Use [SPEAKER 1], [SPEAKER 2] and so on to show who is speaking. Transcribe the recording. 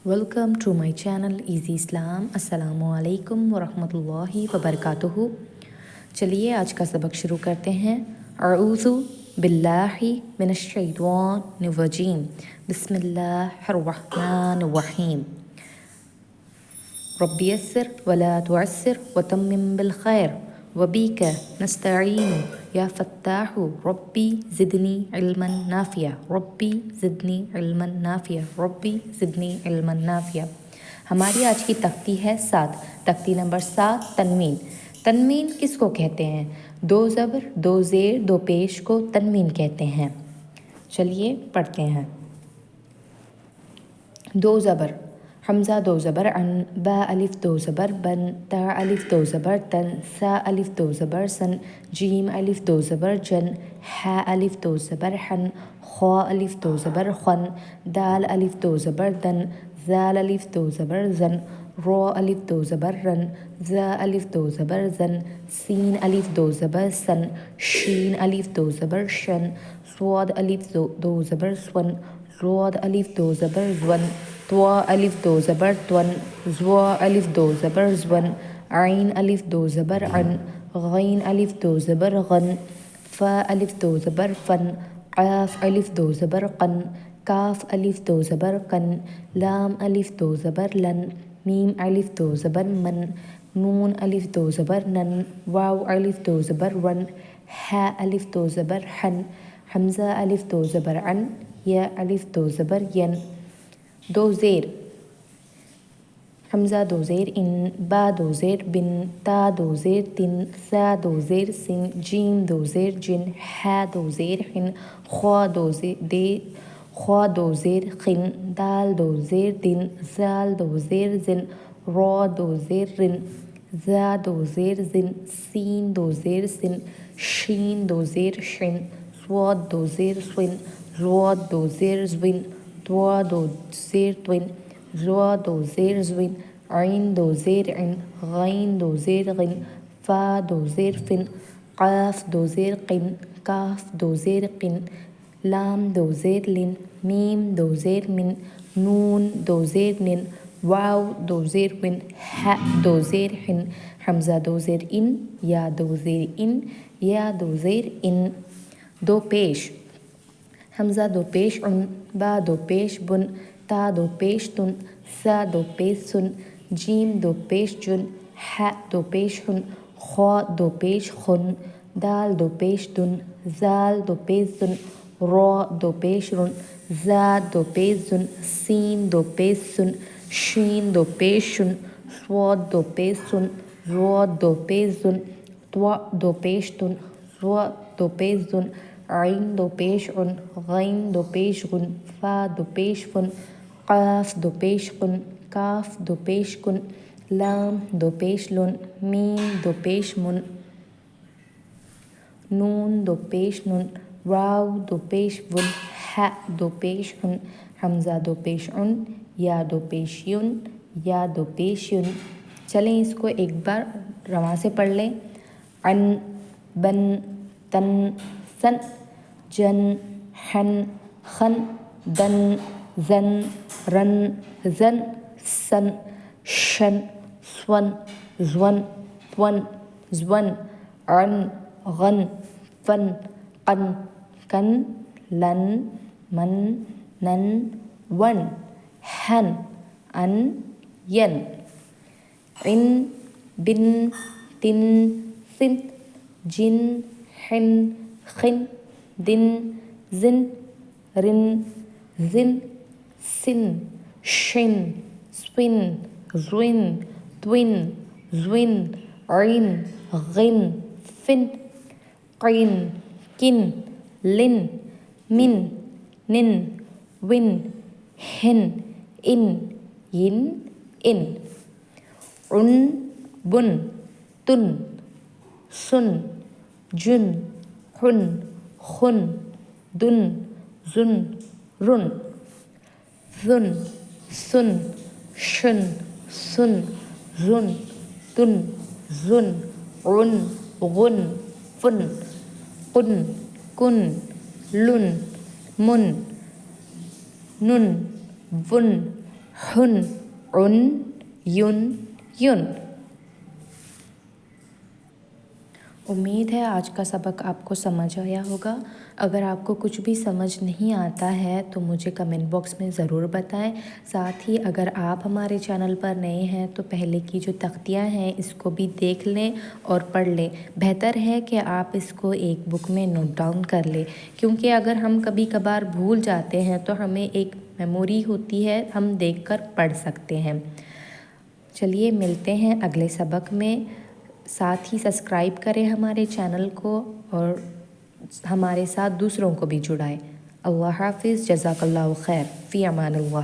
[SPEAKER 1] Welcome to my channel Easy Islam. Assalamu alaikum wa rahmatullahi wa barakatuhu. चलिए आज का सबक शुरू करते हैं. अऊज़ु बिल्लाहि मिनश शैतानिर रजीम. बिस्मिल्लाहिर रहमानिर रहीम. रब्बि यस्सिर वला तुअस्सिर वतम्मिम बिल खैर वबीका नस्तईनु या फत्ताहु रब्बी ज़िदनी इल्मन नाफिया रब्बी ज़िदनी इल्मन नाफिया रब्बी ज़िदनी इल्मन नाफिया. हमारी आज की तख्ती है 7. तख्ती नंबर 7 तनवीन. तनवीन किसको कहते हैं? दो ज़बर, दो ज़ेर, दो पेश को तनवीन कहते हैं. चलिए पढ़ते हैं. दो ज़बर. हमज़ा दो ज़बर अन, बा अलिफ दो ज़बर बन, ता अलिफ दो ज़बर तन, सा अलिफ दो ज़बर सन, जीम अलिफ दो ज़बर जन, हा अलिफ दो ज़बर हन, ख्वा अलिफ दो ज़बर खन, दाल अलिफ दो ज़बर दन, ज़ाल अलिफ दो ज़बर ज़न, रो अलिफ दो ज़बर रन, ज़ा अलिफ दो ज़बर ज़न, सीन अलिफ दो ज़बर सन, शीन अलिफ दो ज़बर शन, स्वाद अलिफ दो ज़बर स्वन, ज़वाद अलिफ दो ज़बर ज़वन, त्वा अलिफ दो ज़बर त्वन, ज़वा अलिफ दो ज़बर ज़वन, आइन अलिफ दो ज़बर अन, गैन अलिफ दो ज़बर गन, फ़ा अलिफ दो ज़बर फ़न, क़ाफ़ अलिफ दो ज़बर क़न, काफ़ अलिफ दो ज़बर कन, लाम अलिफ दो ज़बर लन, मीम अलिफ दो ज़बर मन, नून अलिफ दो ज़बर नन, वाव अलिफ दो ज़बर वन, हा अलिफ दो ज़बर हन, हमज़ा अलिफ दो ज़बर अन, या अलिफ दो ज़बर यन. दो ज़ेर. हमज़ा दो ज़ेर इन, बा दो ज़ेर बिन, ता दो ज़ेर तिन, सा दो ज़ेर सिन, जीम दो ज़ेर जिन, हा दो ज़ेर हिन, ख्वा दो ज़ेर खिन, दाल दो ज़ेर दिन, ज़ाल दो ज़ेर जिन, रो दो ज़ेर रिन, ज़ा दो ज़ेर जिन, सीन दो ज़ेर सिन, शीन दो ज़ेर शिन, स्वाद दो ज़ेर स्विन, ज़वाद दो ज़ेर ज़विन, त्वा दो ज़ेर त्विन, ज़वा दो ज़ेर ज़विन, आइन दो ज़ेर इन, गैन दो ज़ेर गिन, फ़ा दो ज़ेर फ़िन, क़ाफ़ दो ज़ेर क़िन, काफ़ दो ज़ेर क़िन, लाम दो ज़ेर लिन, मीम दो ज़ेर मिन, नून दो ज़ेर निन, वाव दो ज़ेर विन, हा दो ज़ेर हिन, हमज़ा दो ज़ेर इन, या दो ज़ेर इन, या दो ज़ेर इन. दो पेश. हमज़ा दो पेश उन, बा दो पेश बुन, ता दो पेश तुन, सा दो पेश सुन, जीम दो पेश जुन, हा दो पेश हुन, ख्वा दो पेश खुन, दाल दो पेश दुन, ज़ाल दो पेश दुन, रो दो पेश रुन, ज़ा दो पेश जुन, सीन दो पेश सुन, शीन दो पेश शुन, स्वाद दो पेश सुन, ज़वाद दो पेश जुन, त्वा दो पेश तुन, ज़वा दो पेश जुन, आइन दो पेश उन, गैन दो पेश गुन, फ़ा दो पेश फ़ुन, क़ाफ़ दो पेश कुन, काफ़ दो पेश कुन, लाम दो पेश लुन, मीम दो पेश मुन, नून दो पेश नुन, वाव दो पेश वुन, हा दो पेश हुन, हमज़ा दो पेश उन, या दो पेश युन, या दो पेश युन. चलें इसको एक बार रवा से पढ़ लें. अन, बन, तन, सन, जन, हन, खन, दन, ज़न, रन, ज़न, सन, शन, स्वन, ज़वन, त्वन, ज़वन, अन, गन, फ़न, क़न, कन, लन, मन, नन, वन, हन, अन, यन. इन, बिन, तिन, सिन, जिन, हिन, खिन, दिन, जिन, रिन, जिन, सिन, शिन, स्विन, ज़्विन, त्विन, ज़्विन, आइन, गिन, फिन, क़िन, किन, लिन, मिन, निन, विन, हिन, इन, यिन, इन. उन, बुन, तुन, सुन, जुन, हुन, खुन, दुन, जुन, रुन, ज़ुन, सुन, शुन, सुन, ज़ुन, तुन, ज़ुन, उन, गुन, फुन, कुन, कुन, लुन, मुन, नुन, वुन, حن عن ین ین۔ امید ہے آج کا سبق آپ کو سمجھ آیا ہوگا۔ اگر آپ کو کچھ بھی سمجھ نہیں آتا ہے تو مجھے کمنٹ باکس میں ضرور بتائیں۔ ساتھ ہی اگر آپ ہمارے چینل پر نئے ہیں تو پہلے کی جو تختیاں ہیں اس کو بھی دیکھ لیں اور پڑھ لیں۔ بہتر ہے کہ آپ اس کو ایک بک میں نوٹ ڈاؤن کر لیں، کیونکہ اگر ہم کبھی کبھار بھول جاتے ہیں تو ہمیں ایک میموری ہوتی ہے، ہم دیکھ کر پڑھ سکتے ہیں۔ چلیے ملتے ہیں اگلے سبق میں۔ ساتھ ہی سبسکرائب کریں ہمارے چینل کو اور ہمارے ساتھ دوسروں کو بھی جڑائیں۔ اللہ حافظ، جزاک اللہ خیر، فی امان اللہ۔